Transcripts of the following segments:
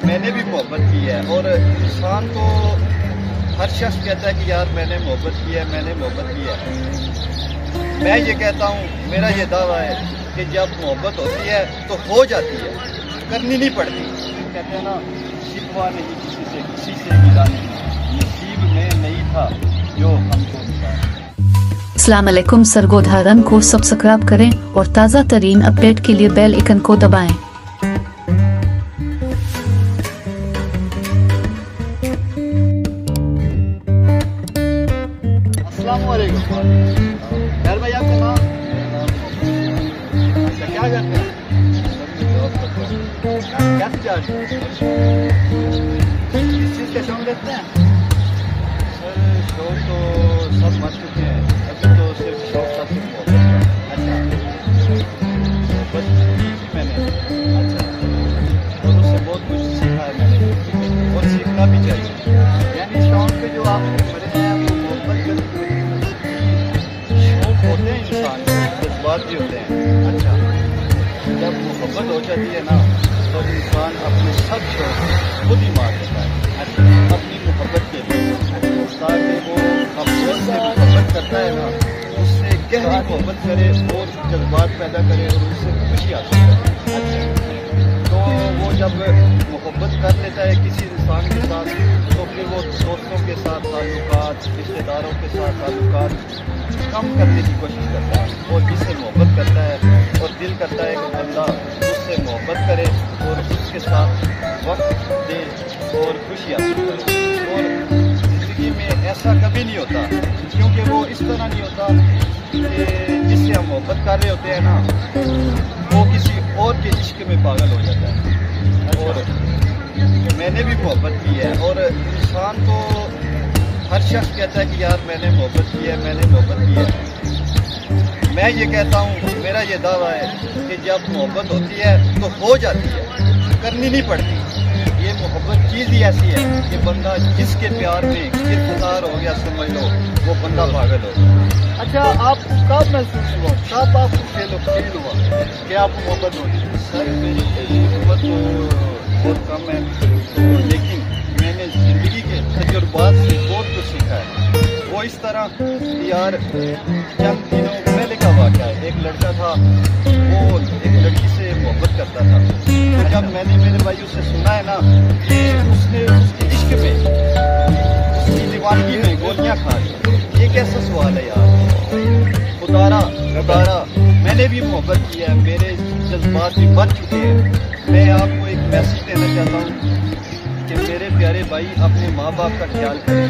میں نے بھی محبت کی ہے، اور انسان کو ہر شخص کہتا ہے کہ یار میں نے محبت کی ہے، میں نے محبت کی ہے۔ میں یہ کہتا ہوں، میرا یہ دعویٰ ہے کہ جب محبت ہوتی ہے تو ہو جاتی ہے، کرنی نہیں پڑتی۔ کہتے ہیں نا، شکوہ نہیں کسی سے ملا نہیں، نصیب میں نہیں تھا جو ہم کو ملا۔ السلام علیکم، سرگودھارن کو سبسکرائب کریں اور تازہ ترین اپڈیٹ کے لیے بیل آئیکن کو دبائیں۔ السلام علیکم خیر بھائی، آپ کا نام؟ اچھا، کیا کرتے ہیں؟ کیا تجارت؟ کس چیز کا شوق رکھتے ہیں؟ سر شوق تو سب مر چکے ہیں، ابھی تو صرف شوق تھا صرف محبت کا۔ اچھا، محبت کی تھی میں نے، اچھا، اور اس سے بہت کچھ سیکھا ہے میں نے، اور سیکھنا بھی چاہیے۔ یعنی شوق پہ جو آپ مرے ہیں وہ محبت کرتے ہوتے ہیں، انسان کے جذبات بھی ہوتے ہیں۔ اچھا، جب محبت ہو جاتی ہے نا تو انسان اپنے سب شوق خود ہی مار دیتا ہے۔ اچھا، اپنی محبت کے لیے تاکہ وہ اپنے سے محبت کرتا ہے نا، اس سے گہری محبت کرے اور جذبات پیدا کرے اور اس سے خوشی حاصل کرے۔ اچھا، تو وہ جب محبت کر لیتا ہے کسی انسان کے ساتھ تو پھر وہ دوستوں کے ساتھ تعلقات، رشتے داروں کے ساتھ تعلقات کم کرنے کی کوشش کرتا ہے، اور جس سے محبت کرتا ہے اور دل کرتا ہے کہ بندہ اس سے محبت کرے اور اس کے ساتھ وقت دے اور خوشی حاصل کرے۔ اور زندگی میں ایسا کبھی نہیں ہوتا، کیونکہ وہ اس طرح نہیں ہوتا کہ جس سے ہم محبت کر رہے ہوتے ہیں نا وہ کسی اور کے عشق میں پاگل ہو جاتا ہے۔ اور میں نے بھی محبت کی ہے، اور انسان کو ہر شخص کہتا ہے کہ یار میں نے محبت کی ہے، میں نے محبت کی ہے۔ میں یہ کہتا ہوں، میرا یہ دعویٰ ہے کہ جب محبت ہوتی ہے تو ہو جاتی ہے، کرنی نہیں پڑتی۔ یہ محبت چیز ہی ایسی ہے کہ بندہ جس کے پیار میں گرفتار ہو گیا سمجھ لو وہ بندہ پاگل ہو۔ اچھا، آپ کو کب محسوس ہوا، کب آپ کو فیل ہوا کہ آپ کو محبت ہوگی؟ سر میری محبت تو بہت کم ہے، لیکن میں نے زندگی کے تجربات سے بہت کچھ سیکھا ہے۔ وہ اس طرح یار چند دنوں پہلے کا واقعہ ہے، ایک لڑکا تھا، وہ ایک لڑکی سے محبت کرتا تھا، تو جب میں نے میرے بھائیوں سے سنا ہے نا کہ اس نے اس کے عشق میں، اس کی دیوانگی میں گولیاں کھا لی، یہ کیسا سوال ہے یار؟ خدارا میں نے بھی محبت کی ہے، میرے جذبات بھی بڑھ چکے ہیں۔ میں آپ کو ایک میسج دینا چاہتا ہوں کہ میرے پیارے بھائی اپنے ماں باپ کا خیال کریں،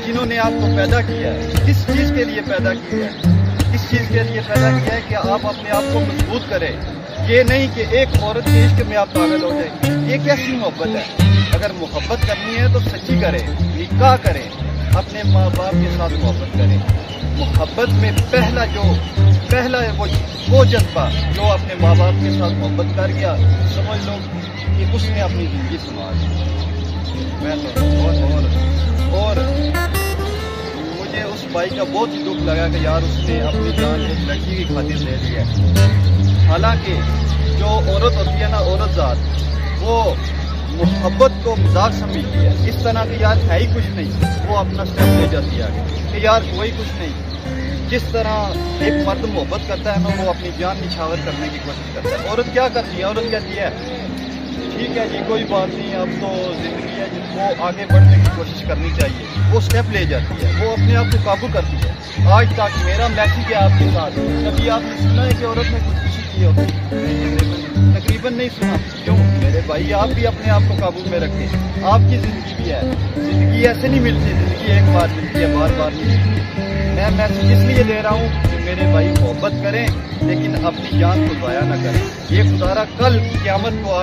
جنہوں نے آپ کو پیدا کیا ہے، کس چیز کے لیے پیدا کیا ہے، کس چیز کے لیے پیدا کیا ہے کہ آپ اپنے آپ کو مضبوط کریں، یہ نہیں کہ ایک عورت کے عشق میں آپ پاگل ہو جائیں۔ یہ کیسی محبت ہے؟ اگر محبت کرنی ہے تو سچی کریں، نکاح کریں، اپنے ماں باپ کے ساتھ محبت کریں۔ محبت میں پہلا ہے وہ جذبہ جو اپنے ماں باپ کے ساتھ محبت کر گیا، سمجھ لو کہ اس نے اپنی زندگی سنوار دی۔ میں تو اور مجھے اس بھائی کا بہت ہی دکھ لگا کہ یار اس نے اپنی جان ایک لڑکی کی خاطر دے دی ہے۔ حالانکہ جو عورت ہوتی ہے نا، عورت ذات، وہ محبت کو مذاق سمجھتی ہے، اس طرح کہ یار ہے ہی کچھ نہیں، وہ اپنا اسٹیپ لے جاتی ہے آگے کہ یار کوئی کچھ نہیں۔ جس طرح ایک مرد محبت کرتا ہے نا، وہ اپنی جان نچھاور کرنے کی کوشش کرتا ہے۔ عورت کیا کرتی ہے؟ عورت کہتی ہے ٹھیک ہے جی، کوئی بات نہیں، اب تو زندگی ہے جس کو آگے بڑھنے کی کوشش کرنی چاہیے، وہ اسٹیپ لے جاتی ہے، وہ اپنے آپ کو قابو کرتی ہے۔ آج تک میرا میسج ہے آپ کے ساتھ، کبھی آپ نے سنا ہے کہ عورت نے خودکشی کی ہوتی؟ تقریباً نہیں سنا۔ کیوں میرے بھائی؟ آپ بھی اپنے آپ کو قابو میں رکھیں، آپ کی زندگی بھی ہے، زندگی ایسے نہیں ملتی، زندگی ایک بار ملتی ہے، بار بار نہیں ملتی۔ میں میسج اس لیے دے رہا ہوں کہ میرے بھائی محبت کریں لیکن اپنی جان کو ضائع نہ کریں۔ یہ خدارا کل قیامت کو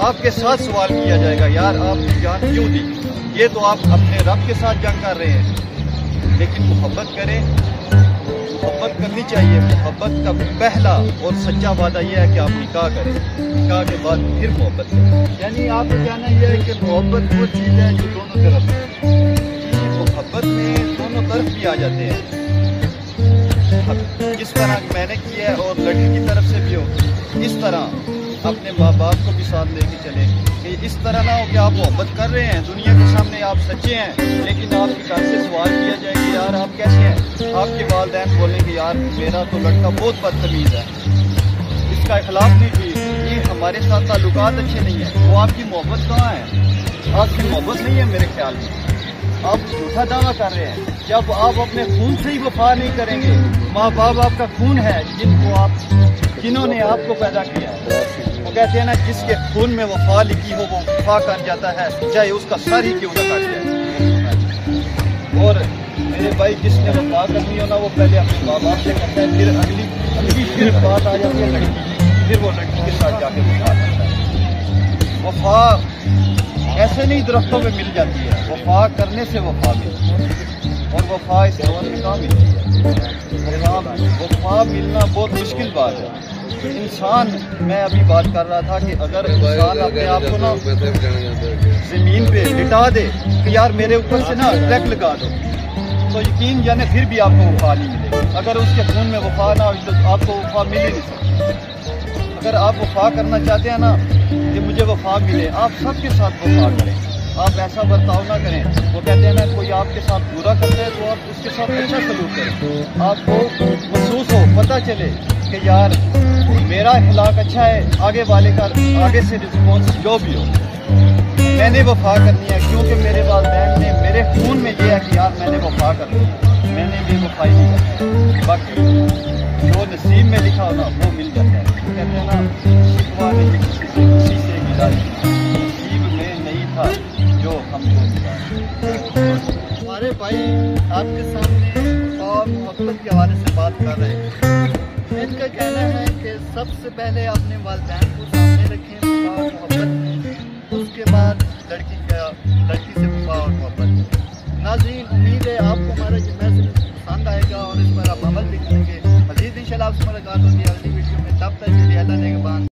آپ کے ساتھ سوال کیا جائے گا، یار آپ کی جان کیوں دی؟ یہ تو آپ اپنے رب کے ساتھ جنگ کر رہے ہیں، لیکن محبت کریں، محبت کرنی چاہیے۔ محبت کا پہلا اور سچا وعدہ یہ ہے کہ آپ نکاح کریں، نکاح کے بعد پھر محبت کریں۔ یعنی آپ کا کہنا یہ ہے کہ محبت وہ چیز ہے جو دونوں طرف ہے۔ محبت میں دونوں طرف بھی آ جاتے ہیں، جس طرح میں نے کی ہے اور لڑکی کی طرف سے بھی ہو، اس طرح اپنے ماں باپ کو بھی ساتھ لے کے چلے کہ اس طرح نہ ہو کہ آپ محبت کر رہے ہیں, دنیا کے سامنے آپ سچے ہیں, لیکن آپ کے گھر سے سوال کیا جائے کہ یار آپ کیسے ہیں, آپ کے والدین بولیں کہ یار میرا تو لڑکا بہت بدتمیز ہے, اس کا اخلاق نہیں ٹھیک, یہ ہمارے ساتھ تعلقات اچھے نہیں ہیں. وہ آپ کی محبت کہاں ہے؟ آپ کی محبت نہیں ہے میرے خیال میں. آپ جھوٹا دعویٰ کر رہے ہیں. جب آپ اپنے خون سے ہی وفا نہیں کریں گے, ماں باپ آپ کا خون ہے جنہوں نے آپ کو پیدا کیا ہے. وہ کہتے ہیں نا جس کے خون میں وفا لکھی ہو وہ وفا کر جاتا ہے, چاہے اس کا سر ہی کیوں نہ کٹ جائے. اور میرے بھائی جس نے وفا کرنی ہو نا وہ پہلے اپنے ماں باپ سے کرتا ہے, پھر اگلی بات آ جاتی ہے لڑکی کی, پھر وہ لڑکی کے ساتھ جا کے وفا کرتا ہے. وفا ایسے نہیں درختوں میں مل جاتی ہے, وفا کرنے سے وفا ملتی ہے, اور وفا اس دور میں کہاں ملتی ہے. وفا ملنا بہت مشکل بات ہے. انسان, میں ابھی بات کر رہا تھا کہ اگر انسان اپنے آپ کو نا زمین پہ لٹا دے کہ یار میرے اوپر سے نا ٹریک لگا دو, تو یقین جانے پھر بھی آپ کو وفا نہیں ملے گی. اگر اس کے خون میں وفا نہ ہو تو آپ کو وفا مل ہی نہیں سکتی. اگر آپ وفا کرنا چاہتے ہیں نا کہ مجھے وفا ملے, آپ سب کے ساتھ وفا کریں, آپ ایسا برتاؤ نہ کریں. وہ کہتے ہیں نا کوئی آپ کے ساتھ برا کرتا ہے تو آپ اس کے ساتھ اچھا سلوک کریں. آپ کو محسوس ہو, پتہ چلے کہ یار میرا اخلاق اچھا ہے, آگے والے کا آگے سے رسپانس جو بھی ہو میں نے وفا کرنی ہے, کیونکہ میرے والدین نے, میرے خون میں یہ ہے کہ یار میں نے وفا کرنی ہے, میں نے بھی وفائی نہیں کرنی. باقی جو نصیب میں لکھا ہو نا وہ مل جاتا ہے. کہتے ہیں نا شکوا نہیں کسی سے ملا, نصیب میں نہیں تھا جو ہم کو ملا. ہمارے بھائی آپ کے سامنے اور محبت کے حوالے سے بات کر رہے ہیں. ان کا کہنا ہے کہ سب سے پہلے اپنے والدین کو سامنے رکھیں اور محبت, اس کے بعد لڑکی سے وفا اور محبت. ناظرین, امید ہے آپ کو ہمارا یہ میسج پسند آئے گا اور اس پر آپ عمل بھی کریں گے. مزید انشاءاللہ آپ سے ملاقات ہوگی اگلی ویڈیو میں. تب تک کے لیے اللہ نگہبان.